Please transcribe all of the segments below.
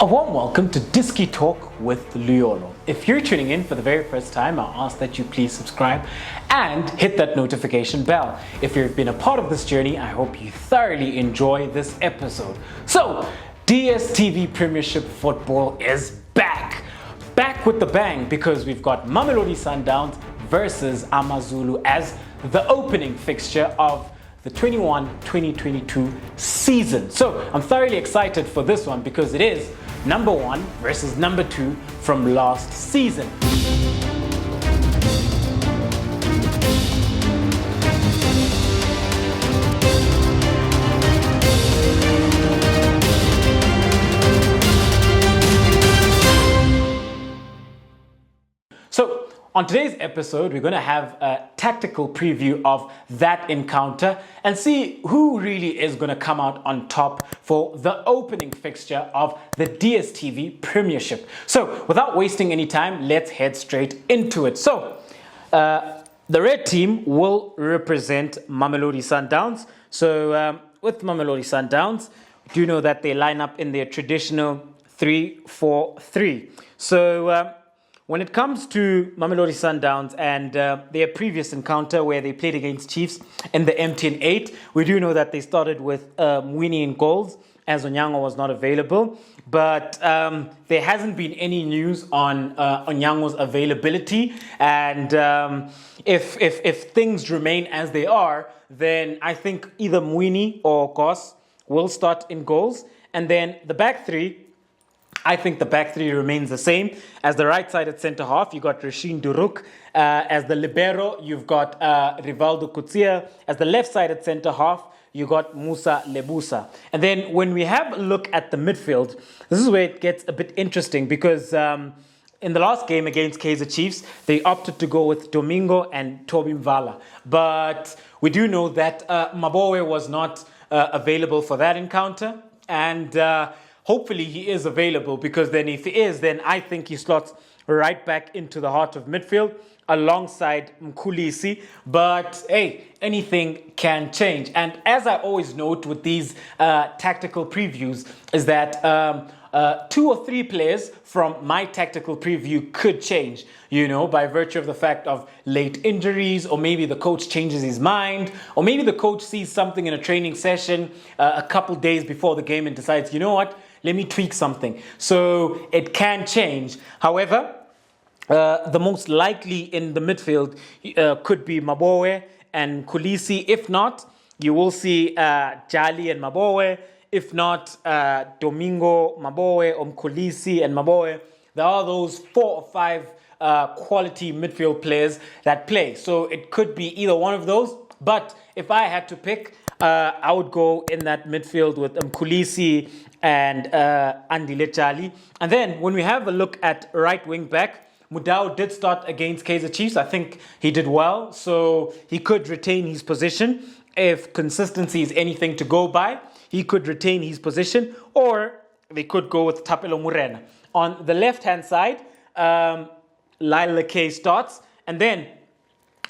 A warm welcome to Disky Talk with Luyolo. If you're tuning in for the very first time, I'll ask that you please subscribe and hit that notification bell. If you've been a part of this journey, I hope you thoroughly enjoy this episode. So, Dstv Premiership football is back. Back with the bang because we've got Mamelodi Sundowns versus Amazulu as the opening fixture of the 21-2022 season. So I'm thoroughly excited for this one because it is number 1 versus number 2 from last season. So on today's episode, we're going to have a tactical preview of that encounter and see who really is going to come out on top for the opening fixture of the Dstv Premiership. So without wasting any time, let's head straight into it. So the red team will represent Mamelodi Sundowns. So with Mamelodi Sundowns, we do know that they line up in their traditional 3-4-3. So when it comes to Mamelodi Sundowns and their previous encounter where they played against Chiefs in the MTN 8, we do know that they started with Mwini in goals as Onyango was not available. But there hasn't been any news on Onyango's availability. And if things remain as they are, then I think either Mwini or Kos will start in goals. And then the back three, I think the back three remains the same. As the right-sided centre-half, you got Rashin Duruk. As the libero, you've got Rivaldo Kutsia. As the left-sided centre-half, you got Musa Lebusa. And then when we have a look at the midfield, this is where it gets a bit interesting because in the last game against Kaizer Chiefs, they opted to go with Domingo and Toby Mvala. But we do know that Mabowe was not available for that encounter. And hopefully he is available because then if he is, then I think he slots right back into the heart of midfield alongside Mkhulisi. But hey, anything can change. And as I always note with these tactical previews is that 2 or 3 players from my tactical preview could change, you know, by virtue of the fact of late injuries, or maybe the coach changes his mind, or maybe the coach sees something in a training session a couple days before the game and decides, you know what, let me tweak something. So it can change. However, the most likely in the midfield could be Mabowe and Kulisi. If not, you will see Jali and Mabowe. If not, Domingo, Mabowe, Mkhulisi and Mabowe. There are those 4 or 5 quality midfield players that play. So it could be either one of those. But if I had to pick, I would go in that midfield with Mkhulisi and Andile Jali. And then when we have a look at right wing back, Mudau did start against Kaizer Chiefs. I think he did well. So he could retain his position. If consistency is anything to go by, he could retain his position, or they could go with Thapelo Morena. On the left-hand side, Lyle K starts, and then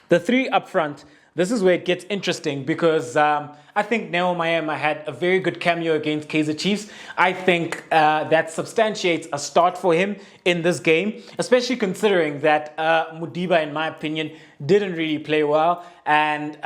the 3 up front. This is where it gets interesting because I think Neo Maema had a very good cameo against Kaizer Chiefs. I think that substantiates a start for him in this game, especially considering that Mudiba, in my opinion, didn't really play well. And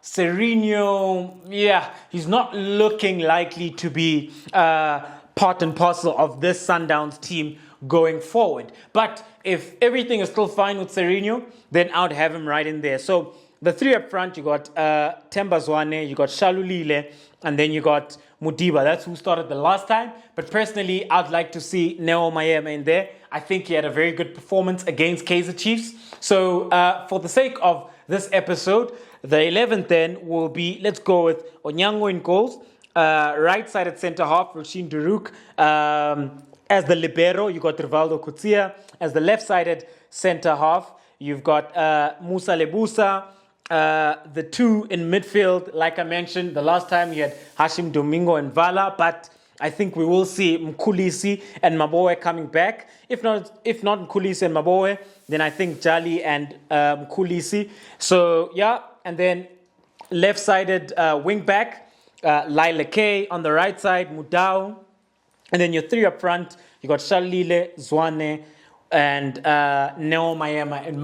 Sereno, yeah, he's not looking likely to be part and parcel of this Sundowns team going forward. But if everything is still fine with Sereno, then I would have him right in there. So the 3 up front, you got Temba Zwane, you got Shalulile, and then you got Mudiba. That's who started the last time. But personally, I'd like to see Neo Maema in there. I think he had a very good performance against Kaizer Chiefs. So for the sake of this episode, the 11th then will be, let's go with Onyango in goals, right-sided centre-half, Rashin Duruk. As the libero, you got Rivaldo Kutsia. As the left-sided centre-half, you've got Musa Lebusa. The 2 in midfield, like I mentioned, the last time you had Hashim Domingo and Vala, but I think we will see Mkhulisi and Mabowe coming back. If not Mkhulisi and Mabowe, then I think Jali and Mkhulisi. So yeah, and then left-sided wing back, Lyle K on the right side, Mudau, And then your three up front, you got Shalulile, Zwane, and Neo Mayema. In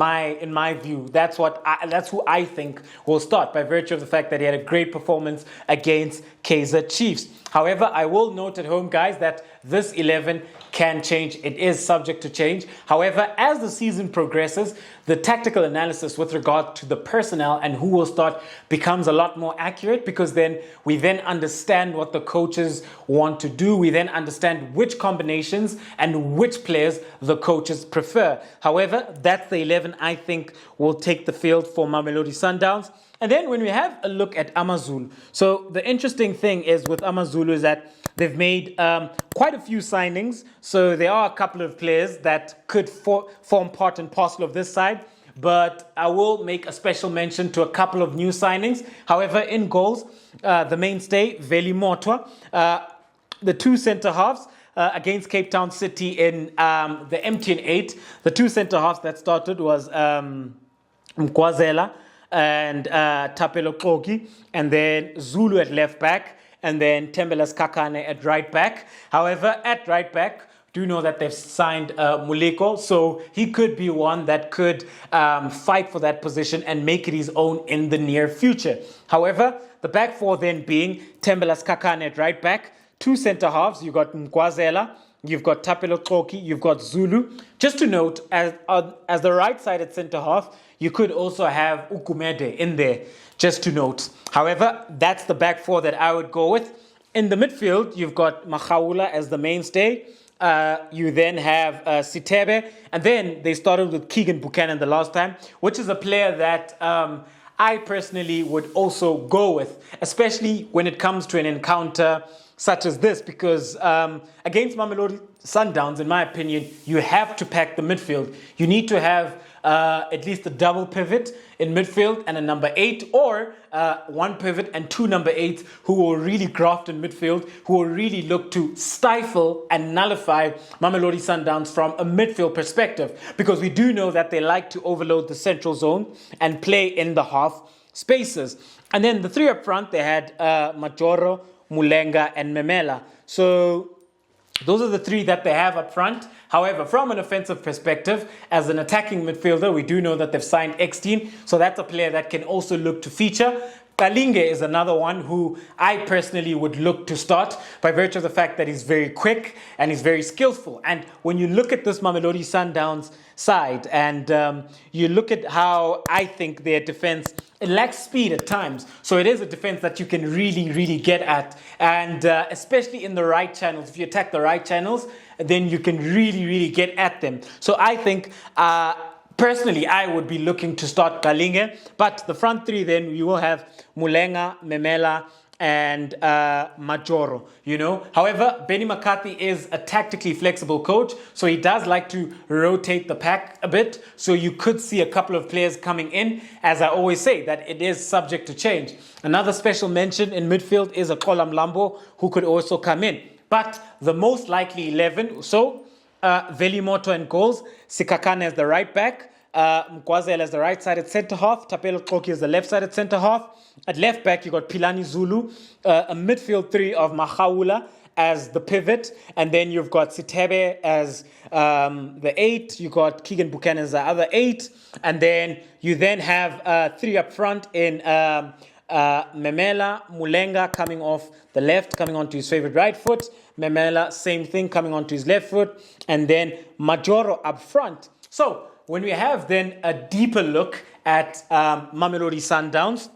my view, that's who I think will start by virtue of the fact that he had a great performance against Kaizer Chiefs. However, I will note at home, guys, that this 11 can change. It is subject to change. However, as the season progresses, the tactical analysis with regard to the personnel and who will start becomes a lot more accurate, because then we then understand what the coaches want to do. We then understand which combinations and which players the coaches prefer. However, that's the 11 I think will take the field for Mamelodi Sundowns. And then when we have a look at Amazulu, so the interesting thing is with Amazulu is that they've made quite a few signings. So there are a couple of players that could form part and parcel of this side. But I will make a special mention to a couple of new signings. However, in goals, the mainstay, Veli Motwa, the two centre halves against Cape Town City in the MTN 8. The two centre halves that started was Mkwazela and Tapelo Koki, and then Zulu at left back, and then Tembelas Kakane at right back. However, at right back, do know that they've signed Muleko, so he could be one that could fight for that position and make it his own in the near future. However, the back four then being Tembelas Kakane at right back, two centre halves, you've got Mkwazela, you've got Tapelo Koki, you've got Zulu. Just to note, as the right-sided centre half, you could also have Ukumede in there, just to note. However, that's the back four that I would go with. In the midfield, you've got Makhaula as the mainstay. You then have Sitebe, and then they started with Keegan Buchanan the last time, which is a player that I personally would also go with, especially when it comes to an encounter such as this, because against Mamelodi Sundowns, in my opinion, you have to pack the midfield. You need to have at least a double pivot in midfield and a number 8, or one pivot and two number 8s who will really graft in midfield, who will really look to stifle and nullify Mamelodi Sundowns from a midfield perspective, because we do know that they like to overload the central zone and play in the half spaces. And then the three up front, they had Majoro, Mulenga, and Memela. So those are the three that they have up front. However, from an offensive perspective, as an attacking midfielder, we do know that they've signed X-Teen, so that's a player that can also look to feature. Kalinge is another one who I personally would look to start by virtue of the fact that he's very quick and he's very skillful. And when you look at this Mamelodi Sundowns side and you look at how I think their defense, it lacks speed at times. So it is a defense that you can really, really get at. And especially in the right channels, if you attack the right channels, then you can really, really get at them. So I think personally, I would be looking to start Kalinge, but the front three then you will have Mulenga, Memela, and Majoro, you know. However, Benni McCarthy is a tactically flexible coach, so he does like to rotate the pack a bit. So you could see a couple of players coming in, as I always say, that it is subject to change. Another special mention in midfield is a Kola Mlambo, who could also come in. But the most likely 11, so Veli Moto and goals, Sikakane as the right back, Mkwazela as the right-sided centre half, Tapelo Koki as the left-sided centre half. At left back, you got Pilani Zulu, a midfield three of Makhaula as the pivot, and then you've got Sitebe as the 8, you got Keegan Buchanan as the other 8, and then you then have 3 up front in Memela, Mulenga coming off the left, coming onto his favorite right foot. Memela, same thing, coming onto his left foot. And then Majoro up front. So when we have then a deeper look at Mamelodi Sundowns.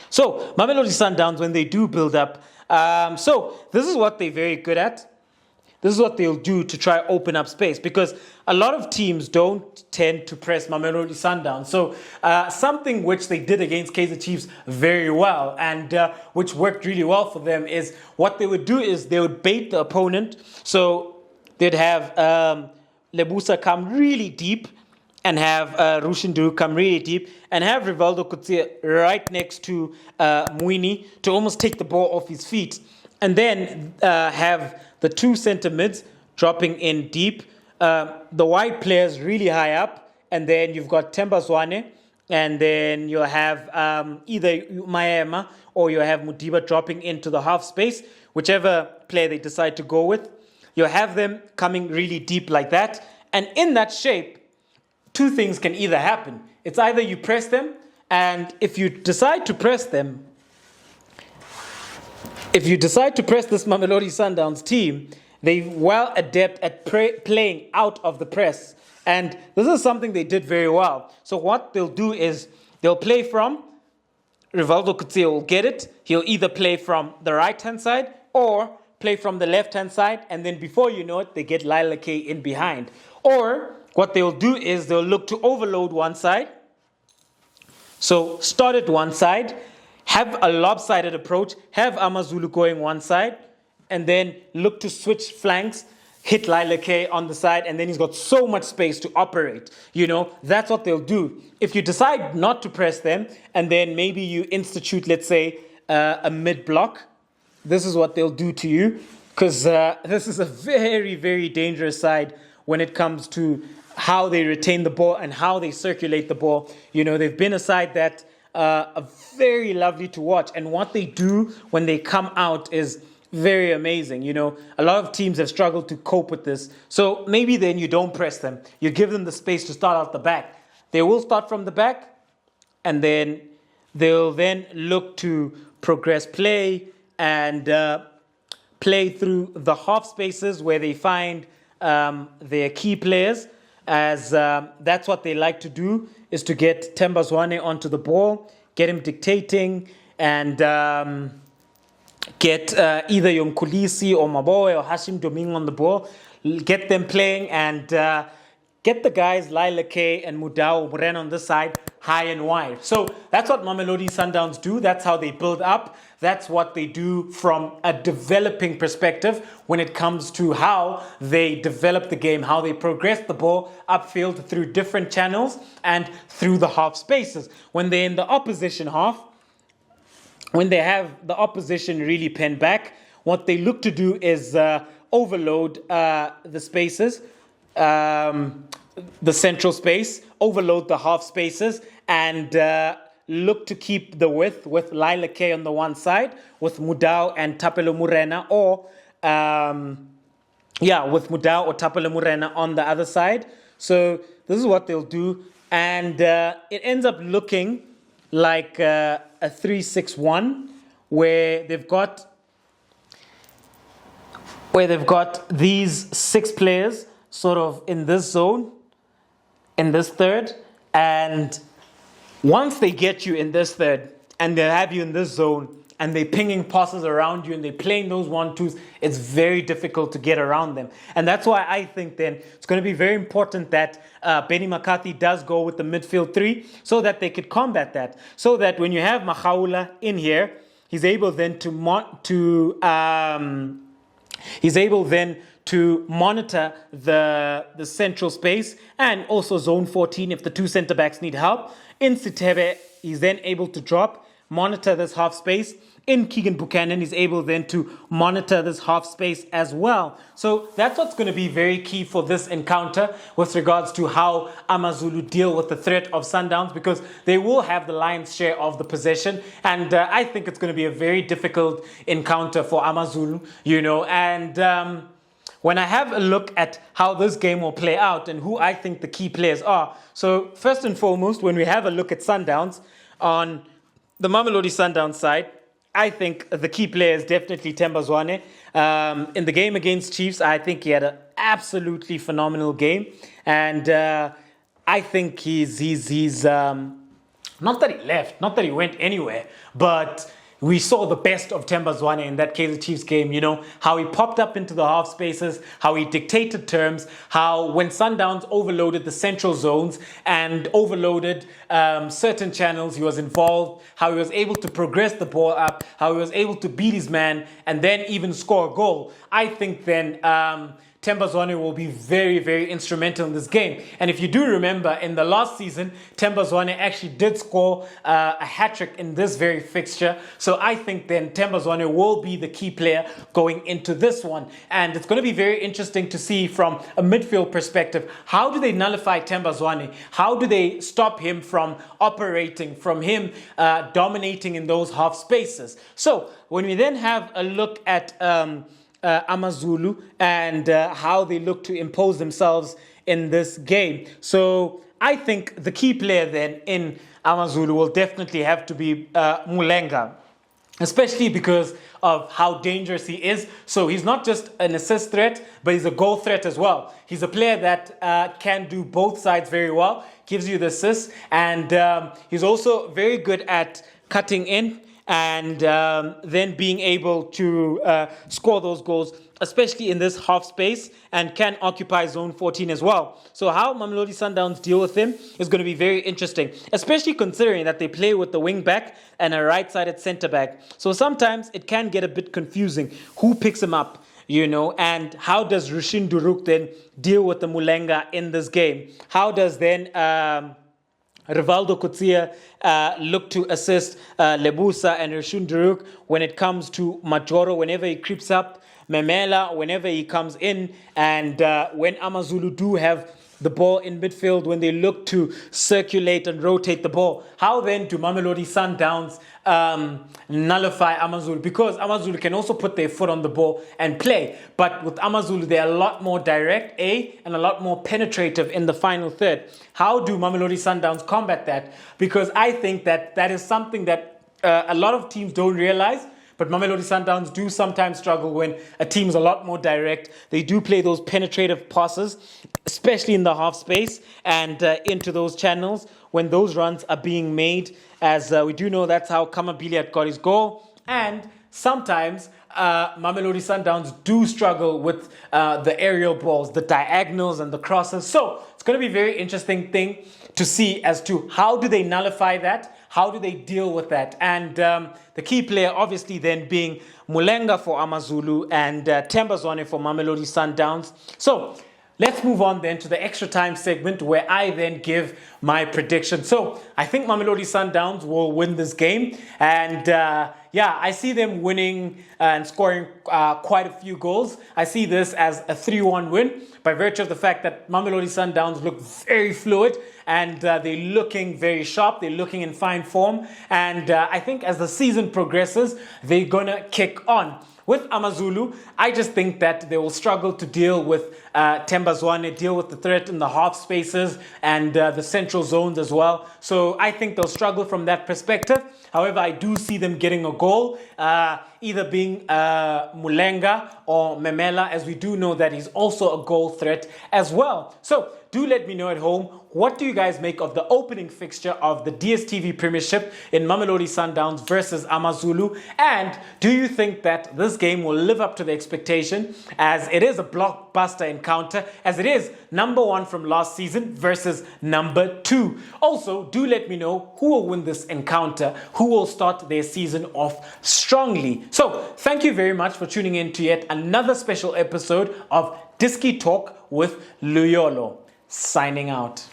So Mamelodi Sundowns, when they do build up, so this is what they're very good at. This is what they'll do to try open up space, because a lot of teams don't tend to press Mamelodi Sundowns. So something which they did against Kaizer Chiefs very well, and which worked really well for them, is what they would do is they would bait the opponent. So they'd have Lebusa come really deep and have Rushindu come really deep and have Rivaldo Kutsia right next to Muini to almost take the ball off his feet. And then have the two centre mids dropping in deep, the wide players really high up, and then you've got Temba Zwane, and then you'll have either Maema or you have Mudiba dropping into the half space, whichever player they decide to go with. you'll have them coming really deep like that. And in that shape, two things can either happen. It's either you press them, and if you decide to press them, if you decide to press this Mamelodi Sundowns team, they're well adept at playing out of the press. And this is something they did very well. So what they'll do is they'll play from, Rivaldo Kutsia will get it. He'll either play from the right-hand side or play from the left-hand side. And then before you know it, they get Lila K in behind. Or what they'll do is they'll look to overload one side. So start at one side, have a lopsided approach, have Amazulu going one side, and then look to switch flanks, hit Lila K on the side, and then he's got so much space to operate. You know, that's what they'll do. If you decide not to press them, and then maybe you institute, let's say, a mid-block, this is what they'll do to you, because this is a very, very dangerous side when it comes to how they retain the ball and how they circulate the ball. You know, they've been a side that are very lovely to watch, and what they do when they come out is very amazing. You know, a lot of teams have struggled to cope with this. So maybe then you don't press them. You give them the space to start out the back. They will start from the back, and then they'll then look to progress play and play through the half spaces where they find their key players, as that's what they like to do, is to get Themba Zwane onto the ball, get him dictating, and get either Yomkulisi or Maboe or Hashim Doming on the ball, get them playing, and get the guys Lila K and Mudau Muren on this side high and wide. So that's what Mamelodi Sundowns do. That's how they build up. That's what they do from a developing perspective when it comes to how they develop the game, how they progress the ball upfield through different channels and through the half spaces. When they're in the opposition half, when they have the opposition really penned back, what they look to do is overload the spaces, the central space, overload the half spaces, and look to keep the width with Lila K on the one side, with Mudau and Tapelo Murena, or with Mudau or Tapelo Murena on the other side. So this is what they'll do, and it ends up looking like a 3-6-1, where they've got these 6 players sort of in this zone, in this third, and once they get you in this third and they have you in this zone and they're pinging passes around you and they're playing those 1-2s, it's very difficult to get around them. And that's why I think then it's going to be very important that Benni McCarthy does go with the midfield 3 so that they could combat that. So that when you have Machaula in here, he's able then to monitor the central space and also zone 14 if the 2 centre backs need help. In Sitebe, he's then able to drop, monitor this half space. In Keegan Buchanan, he's able then to monitor this half space as well. So that's what's going to be very key for this encounter with regards to how Amazulu deal with the threat of Sundowns, because they will have the lion's share of the possession. And I think it's going to be a very difficult encounter for Amazulu, you know. And when I have a look at how this game will play out and who I think the key players are. So first and foremost, when we have a look at Sundowns, on the Mamelodi Sundowns side, I think the key player is definitely Themba Zwane. In the game against Chiefs, I think he had an absolutely phenomenal game. And I think he's not that he left, not that he went anywhere, but we saw the best of Themba Zwane in that Kaizer Chiefs game, you know, how he popped up into the half spaces, how he dictated terms, how when Sundowns overloaded the central zones and overloaded certain channels, he was involved, how he was able to progress the ball up, how he was able to beat his man and then even score a goal. I think then Themba Zwane will be very, very instrumental in this game. And if you do remember, in the last season, Themba Zwane actually did score a hat-trick in this very fixture. So I think then Themba Zwane will be the key player going into this one. And it's going to be very interesting to see from a midfield perspective, how do they nullify Themba Zwane? How do they stop him from operating, from him dominating in those half spaces? So when we then have a look at Amazulu and how they look to impose themselves in this game. So I think the key player then in Amazulu will definitely have to be Mulenga, especially because of how dangerous he is. So he's not just an assist threat, but he's a goal threat as well. He's a player that can do both sides very well, gives you the assists, and he's also very good at cutting in and then being able to score those goals, especially in this half space, and can occupy zone 14 as well. So how Mamelodi Sundowns deal with him is going to be very interesting, especially considering that they play with the wing back and a right-sided centre back. So sometimes it can get a bit confusing who picks him up, you know, and how does Rushin Duruk then deal with the Mulenga in this game? How does then Rivaldo Kutsia look to assist Lebusa and Rushin Duruk when it comes to Majoro whenever he creeps up, Memela whenever he comes in, and when Amazulu do have the ball in midfield, when they look to circulate and rotate the ball? How then do Mamelodi Sundowns nullify Amazulu? Because Amazulu can also put their foot on the ball and play, but with Amazulu they're a lot more direct, and a lot more penetrative in the final third. How do Mamelodi Sundowns combat that? Because I think that that is something that a lot of teams don't realize. But Mamelodi Sundowns do sometimes struggle when a team is a lot more direct. They do play those penetrative passes, especially in the half space and into those channels when those runs are being made. As we do know, that's how Kamabili got his goal. And sometimes Mamelodi Sundowns do struggle with the aerial balls, the diagonals and the crosses. So it's going to be a very interesting thing to see as to how do they nullify that? How do they deal with that? And the key player obviously then being Mulenga for Amazulu and Zwane for Mamelodi Sundowns. So let's move on then to the extra time segment where I then give my prediction. So I think Mamelodi Sundowns will win this game. And yeah, I see them winning and scoring quite a few goals. I see this as a 3-1 win by virtue of the fact that Mamelodi Sundowns look very fluid and they're looking very sharp. They're looking in fine form. And I think as the season progresses, they're going to kick on. With Amazulu, I just think that they will struggle to deal with Zwane, deal with the threat in the half spaces and the central zones as well. So I think they'll struggle from that perspective. However, I do see them getting a goal, either being Mulenga or Memela, as we do know that he's also a goal threat as well. So do let me know at home, what do you guys make of the opening fixture of the Dstv Premiership in Mamelodi Sundowns versus Amazulu? And do you think that this game will live up to the expectation, as it is a blockbuster encounter, as it is number 1 from last season versus number 2? Also, do let me know who will win this encounter, who will start their season off strongly. So thank you very much for tuning in to yet another special episode of Diski Talk with Luyolo. Signing out.